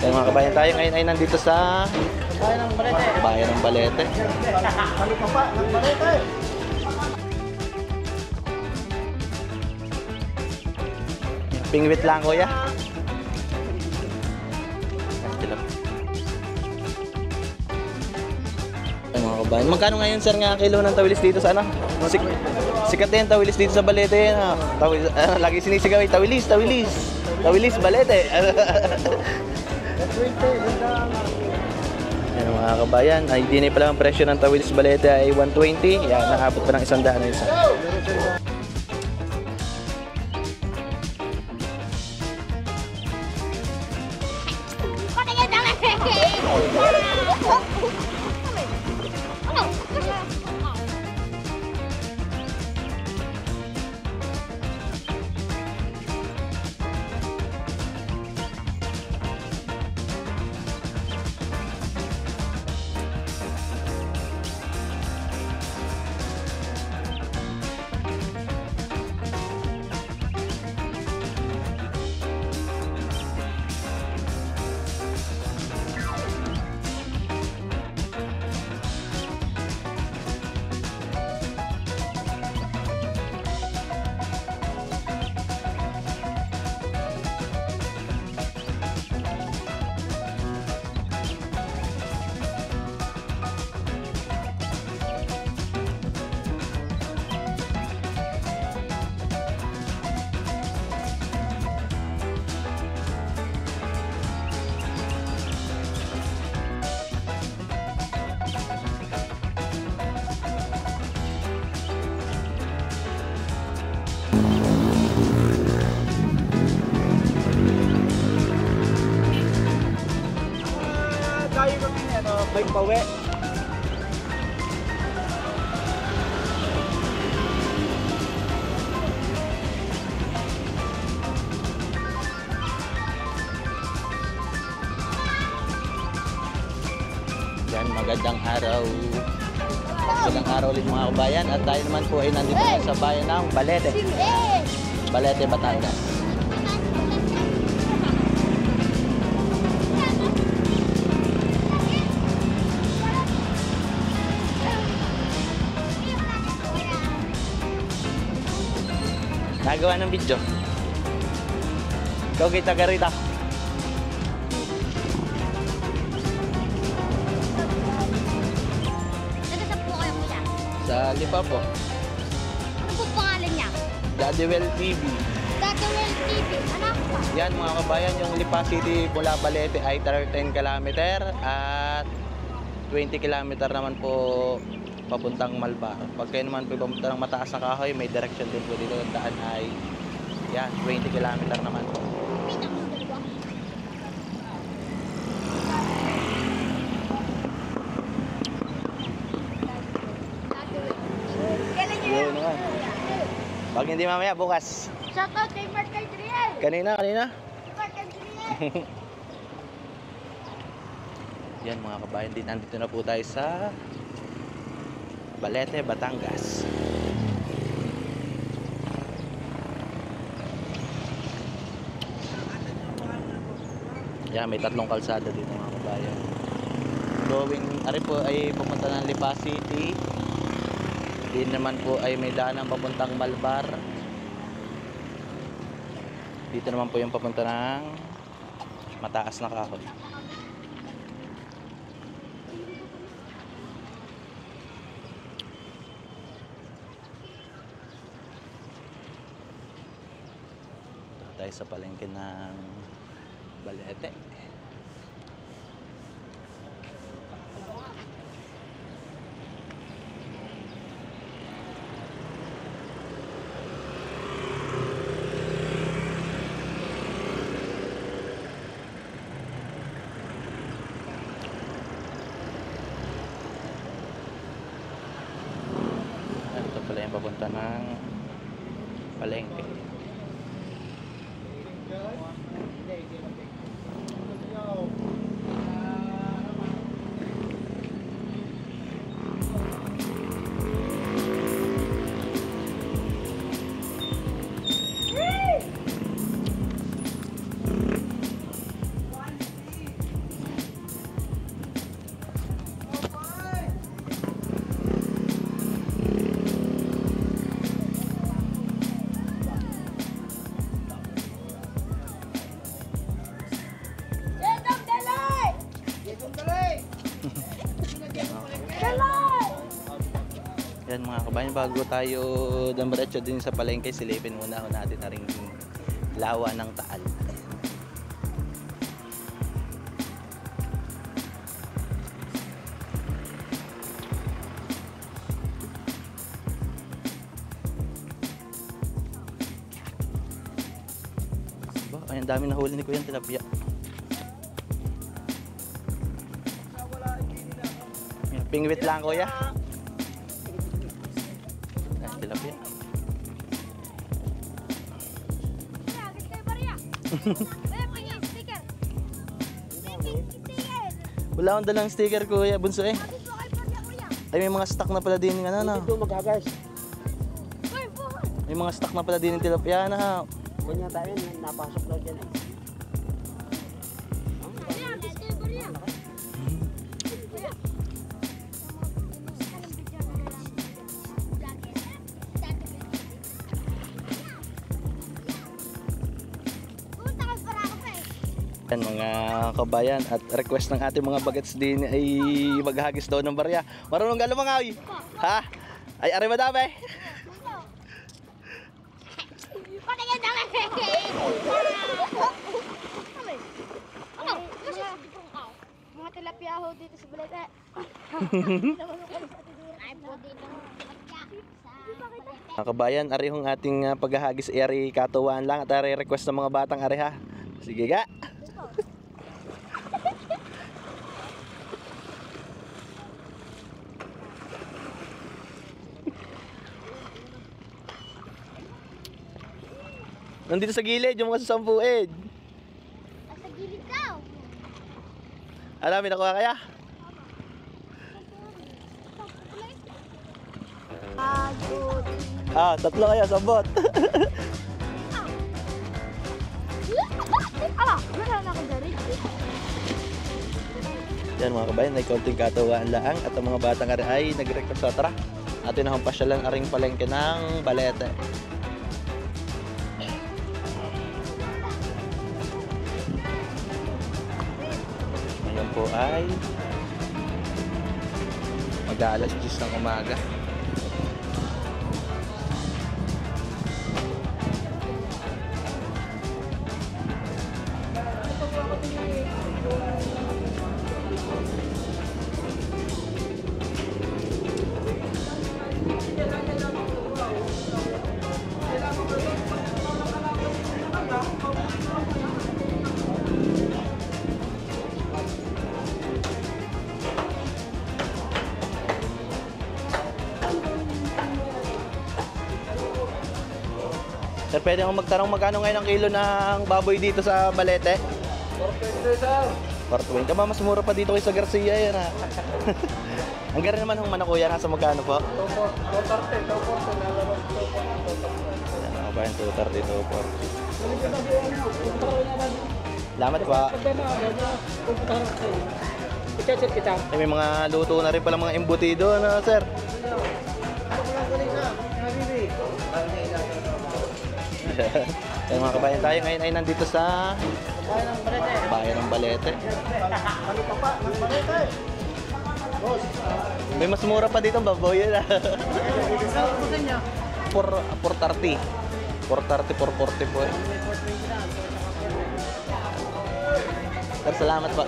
Yan mga kabayan, tayo ngayon ay nandito sa Bayan ng Balete. Pingwit lang kuya. Ay mga kabayan, magkano ngayon sir nga kilo ng tawilis dito sa ano? Sikat din tawilis dito sa Balete. Tawilis, lagi sinisigaw ay tawilis, tawilis. Tawilis, Balete. Yan mga kabayan, ay di na pala ang presyo ng tawilis Balete ay 120. Yan, naabot pa ng 100 na isa. Bike pawe. Yan, magandang araw. Magandang araw ulit mga kabayan. At tayo naman po ay nandito sa bayan ng Balete. Balete, Batangas. Nagawa ng video. Ikaw kita garita. Nagkasap po kayo kuya? Sa Lipa po. Ano po pangalan niya? Dadewell TV. Dadewell TV. Anak pa? Yan mga kabayan, yung Lipa City mula Balete ay 10 km at 20 km naman po papuntang Malbar. Pag kayo naman po papunta ng mataas na kahoy, may direction din po dito. Ang daan ay yan, 20 km naman po. Kailan niyo Yun naman. Pag hindi mamaya, bukas. Shoutout kay Mark Cadriel. Kanina. Mark Cadriel. Yan mga kabayan, din nandito na po tayo sa Balete, Batangas. Yan, may tatlong kalsada dito mga kabayan. Going, ari po ay pupunta ng Lipa City. Din naman po ay may daan ng papuntang Malbar. Dito naman po yung papunta ng mataas na kahoy. Tayo sa palengke ng Balete. Ito pala yung papunta ng palengke. Mga kabayan, bago tayo damiretso din sa palengke, silipin muna ako natin na rin lawa ng Taal. Ay, ang dami nahuli ni Kuya ng tilapia. Pingwit lang, Kuya. Ay, tilapia. Wala akong dalang sticker, Kuya Bunso eh. Ay, may mga stock na pala din ng ano na. Ito magagas. May mga stock na pala din ng tilapia na ha. Ganyan tayo, napasok daw dyan eh. Yan mga kabayan, at request ng ating mga bagets din ay maghagis daw ng barya. Marunong ka lumangaw? Ha? Ay, ari madami. Mga tilapia ho dito sa Balete. Mga kabayan, ari hong ating paghahagis ay ari katuwaan lang at ari request ng mga batang ari ha. Sige ga. Nandito sa gilid, yung mga sasampuin. Sa gilid daw. Alam, may nakuha kaya? Ah, tatlo kaya, sabot. Ala, wala na ako dari. Yan mga kabayan, ay konting katawaan lang at ang mga batang ari ay nag-request sa tara. Atin ang pasyalan aring palengke ng Balete. Ngayon po ay mag-aalas 10 ng umaga. Sir, pwede akong magtanong magkano ngayon ang kilo ng baboy dito sa Balete? 420. Tama, mas mura pa dito kay sa Garcia yan ha. Ang ganda naman ng manok kuya, nasa magkano po? 240. Yan ako ba yung 230, 240. Salamat pa. I-check kita. Ay, may mga luto na rin pala mga embutido na sir. Yan mga kabayan, tayo ngayon ay nandito sa bayan ng Balete. May mas mura pa dito ang baboy yun. 430. 430, 440 po eh. Sir, salamat po.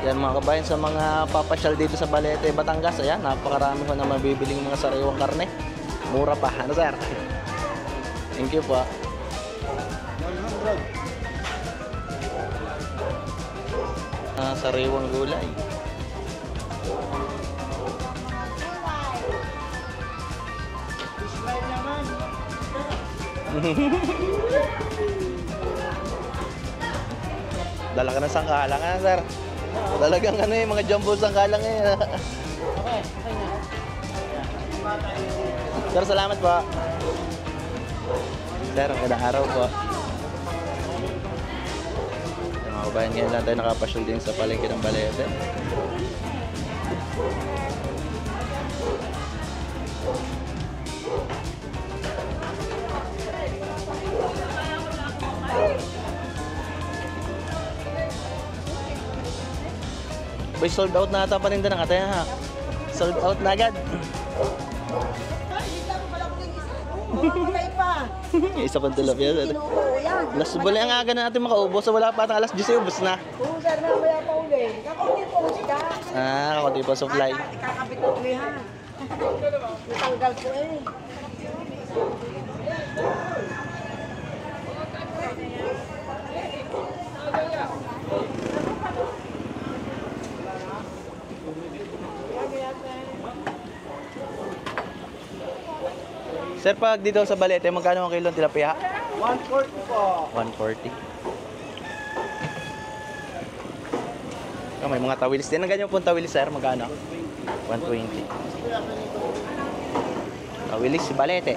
Yan mga kabayan, sa mga papasyal dito sa Balete, Batangas, ayan, napakarami ko na mabibiling mga sariwang karne. Mura pa, ano sir? Thank you po. 100. Sariwang gulay. Dala ka ng sangkalang nga sir. Talagang ano yung mga jumbo sangkalang eh. Sir, salamat po. Sir, magandang araw po. Mga kabayan, ngayon lang tayo nakapasyal din sa palengke ng Balete. Boy, sold out na ata paninda ng atay ha. Sold out na agad. Kulay pa. Isa pang tilapia. Oo, yan. Las bali ang aga na natin makaubos. So wala pa atang alas 10 ubos na. Oo, sir, mamaya pa uli. Kakunti po siya. Kakunti pa supply. Ikakabit ko uli ha. Natanggal ko eh. Sir, pag dito sa Balete, magkano ang kilo ng tilapia? 140 po. 140. May mga tawilis din. Ang ganyan pong tawilis, sir, magkano? 120. Tawilis Balete.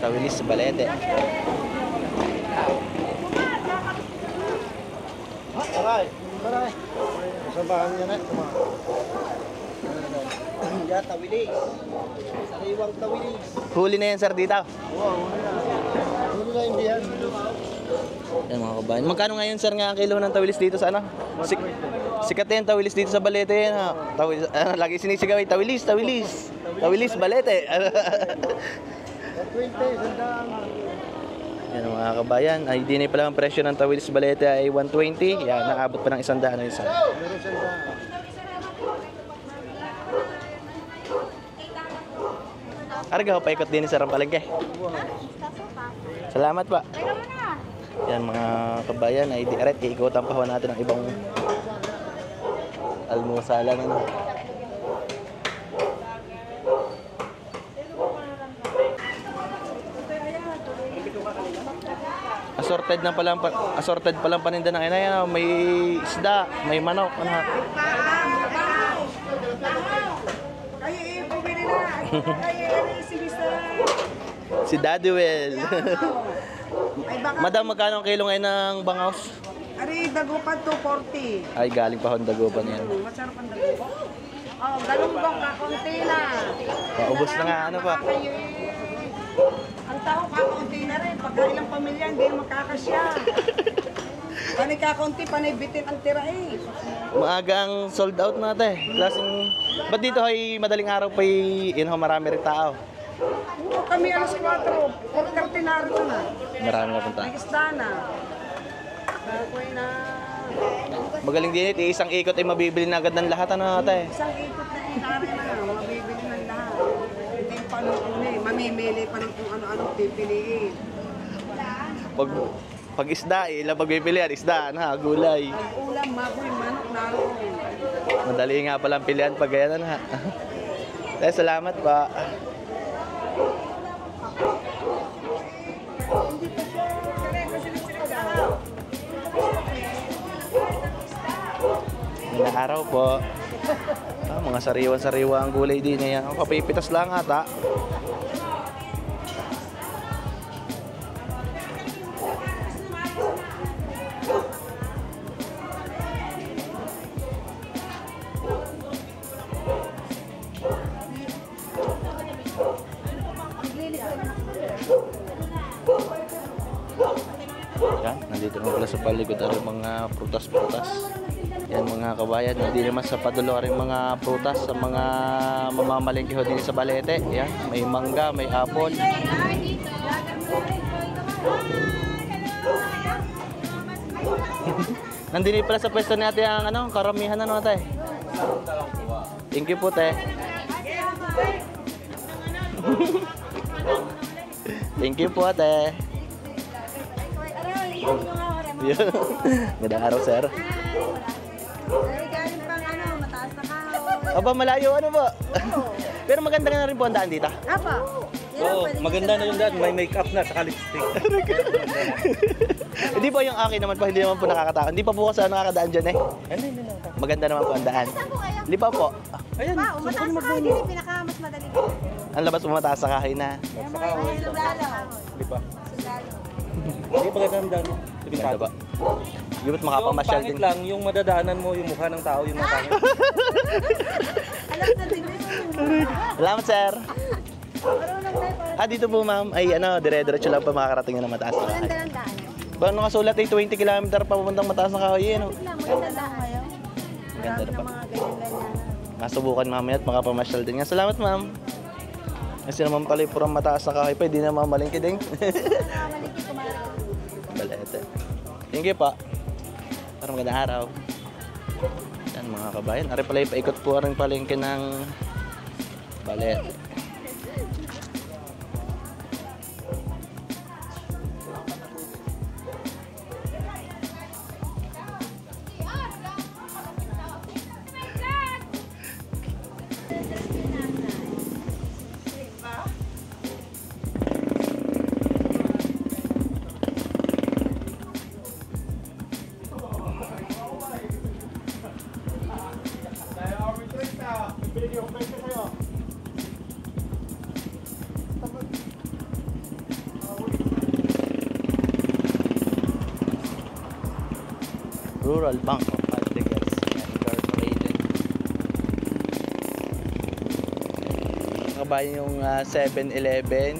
Tawilis Balete. Aray, aray. Sabahan niya na. Ya, tawilis. Sariwang tawilis. Huli na yan, sir, dito. Wow, huli na. Huli na hindi yan. Yan mga kabayan. Magkano ngayon, sir, nga ang kilo ng tawilis dito sa ano? Sikat yan, tawilis dito sa Balete yan. Ha? Tawilis, lagi sinisigaw, tawilis, tawilis. Tawilis, Balete. 120, sandaan. Yan mga kabayan. Ay, di na pala ang presyo ng tawilis Balete ay 120. Yan, naabot pa ng 100 na isa. Meron sandaan. Arga, paikot din sa Rampalengke. Salamat pa. Teka mo na. Yan mga kabayan ay direct iikutan pa natin ang ibang almusalan ano. Assorted pa lang paninda ng inay, ano, may isda, may manok, ano. Ay, bumili na. Ay, si Mr. Si Daddy Will. Ay, baka. Madam, magkano ang kilo ngayon ng bangaws? Ari, dagupan 240. Ay, galing pa Hondagupan yan. Masarap ang dagupan. Oh, galunggong kakunti na. Paubos na nga, ano pa. Ang tao kakaunti na rin. Pagka ilang pamilya, hindi makakasya. Panay kakunti, panay bitin ang tira eh. Maagang sold out natin. Klaseng, ba't dito ay madaling araw pa marami rin tao? Oo, kami alas 4. 4:30 narito na. Marami na punta. May isda na. Bagoy na. Magaling din ito, isang ikot ay mabibili na agad ng lahat ano ate. Isang ikot na inari na. Mabibili ng lahat. Hindi pa nung mamimili pa ng kung ano-ano pipiliin. Pag isda, ilang pagbibili yan, isda, gulay. Ulam, maboy, manok, naroon. Madali nga palang pilihan pag ganyan na. Salamat pa. May araw po. Mga sariwan-sariwa ang gulay din yan. Kapipitas lang ata. Yan, nandito na pala sa paligid ang mga prutas-prutas. Yan mga kabayan, hindi naman sa padulo rin mga prutas sa mga mamamalengke ho din sa Balete. Yan, may mangga, may apple. Nandito pala sa pwesto natin ang ano, karamihan ano ate. Thank you po te. Thank you po ate. Magandang araw, sir. Galing pang ano, mataas na kahoy. Aba, malayo ano ba? Pero maganda na rin po ang daan dito. Apa? Oo, maganda na yung dad. May make-up na sa lipstick. Hindi po yung akin naman po, hindi naman po nakakatakot. Hindi pa po kasi nakakadaan dyan eh. Hindi. Maganda naman po ang daan. Hindi pa po. Ayan, Mataas na kahoy, din pinaka mas madali. Ang labas po mataas sa kahoy na. Di ba? Hindi pa ganda no? Ganda ba? Yung ba't makapamasyal Yung din. pangit lang, yung madadaanan mo, yung mukha ng tao, yung mga pangit. Alam na din yun. Salamat, sir. Dito po ma'am, ay ano, dire-diretso lang pa makakarating na mataas na kahoy. Ganda ng daan. Ba, nakasulat ay 20 km pa pupuntang mataas na kahoy, ano? Maganda lang. Ang ganda Marami na na pa. mga ganyan ganyan. Masubukan mamaya at makapamasyal din nga. Salamat, ma'am. Kasi naman pala yung purang mataas na kahoy pa, hindi na mamalingki din. Nakamaliki, kumain. Balete. Thank you pa. Para magandang araw. Yan mga kabayan. Ari pala ipaikot po rin palengke ng Balete. Rural Bank of Altegas Incorporated. Kabayan yung 7-Eleven.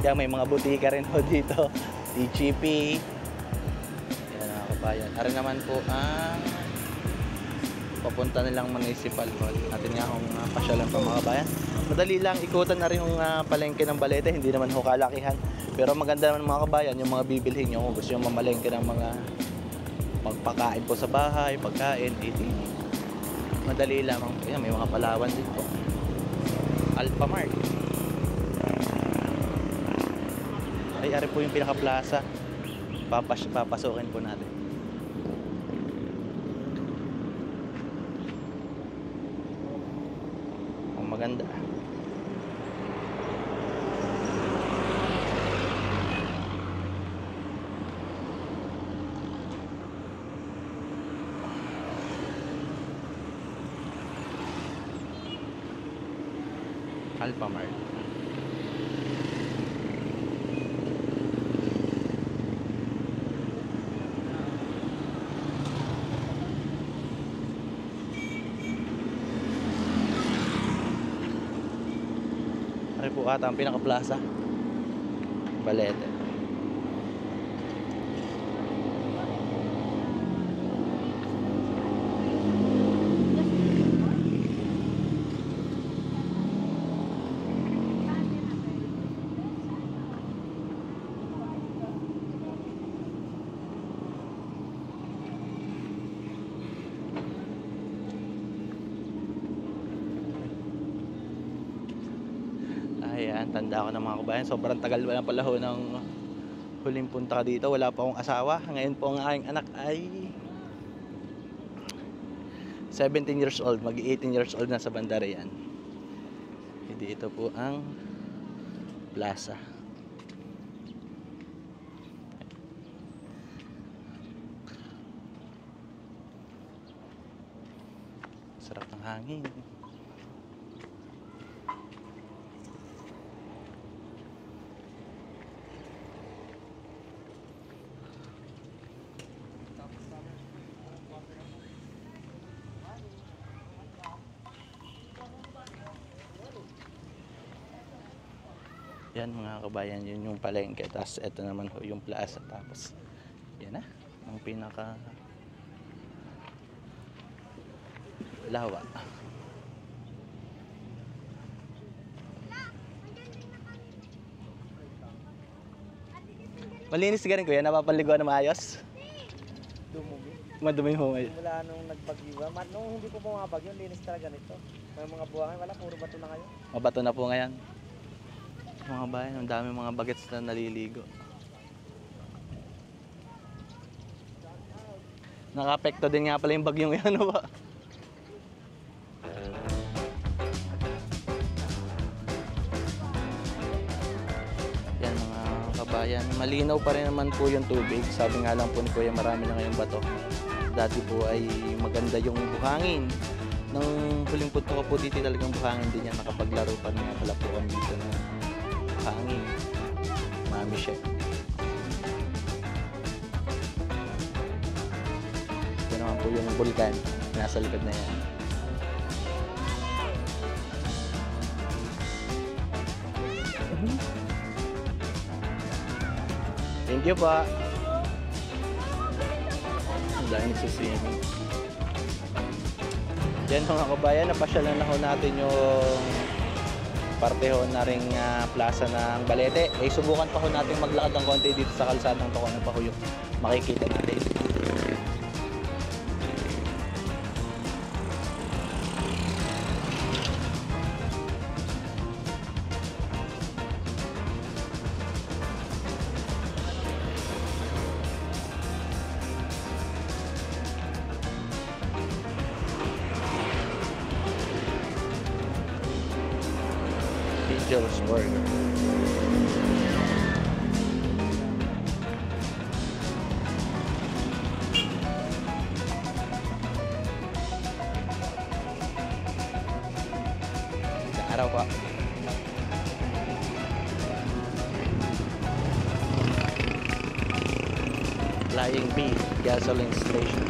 Kaya may mga butika rin ho dito. TGP. Yan mga kabayan. Ari naman po ang papunta nilang municipal hall. Natin nga kung pasyalan pa mga kabayan. Madali lang ikutan na rin yung palengke ng Balete. Hindi naman ho kalakihan. Pero maganda naman mga kabayan yung mga bibilhin nyo kung gusto yung mamalengke ng mga magpakain po sa bahay, pagkain, eating. Madali lamang po yan. May mga Palawan din po. Alphamart. Ay, ari po yung pinaka-plaza. Papasukin po natin. Ang maganda. Alphamart. Ari po ata ang pinaka-plaza. Balete. Ayan, tanda ko na mga kabayan. Sobrang tagal na pala ho ng huling punta ka dito. Wala pa akong asawa. Ngayon po ang aking anak ay 17 years old. Mag-18 years old na sa bandara yan. Dito po ang plaza. Sarap ng hangin. Yan mga kabayan, yun yung palengke. Tapos ito naman ho yung plaza. Tapos yan na, ang pinaka lawa. Malinis ka rin kuya, napapaliguan na maayos. Dumugi. Madumi ho ngayon. Mula nung nagbagyo, nung hindi po bumabagyo, linis talaga nito. May mga buwangan, wala, puro bato na kayo. Mabato na po ngayon. Mga bayan, ang dami mga bagets na naliligo. Naka-apekto din nga pala yung bagyong yan, ano ba? Yan mga kabayan, malinaw pa rin naman po yung tubig. Sabi nga lang po ni Kuya, marami na ngayong bato. Dati po ay maganda yung buhangin. Nang huling punto ko po dito talagang buhangin din yan. Nakapaglaro pa rin pala po kami dito na buhangin. Mami Chef. Ito naman po yung bulkan. Nasa likod na yan. Thank you pa. Ang dahil nagsiswimming. Yan mga kabayan, napasyalan na ho natin yung parte ho na ring plaza ng Balete. Eh, subukan pa ho natin maglakad ng konti dito sa kalsadang to, ano pa ho yung makikita natin. Joe's Burger. Sa araw po. Flying Bee Gasoline Station.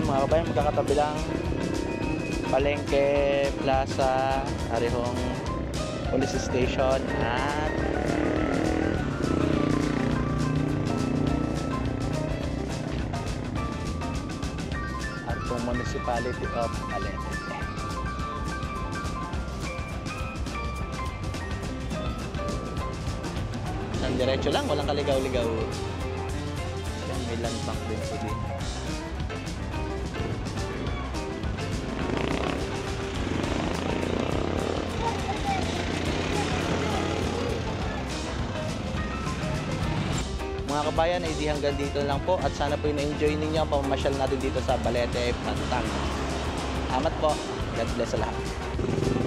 Mga kabayan, magkakatabi lang Palengke, Plaza, Arihong Police Station at itong Municipality of Balete. Isang diretso lang, walang kaligaw-ligaw. Yan, may land bank din po din. Mga kabayan, ay di hanggang dito lang po at sana po na-enjoy ninyo ang pamamasyal natin dito sa Balete, Batangas. Salamat po. God bless sa lahat.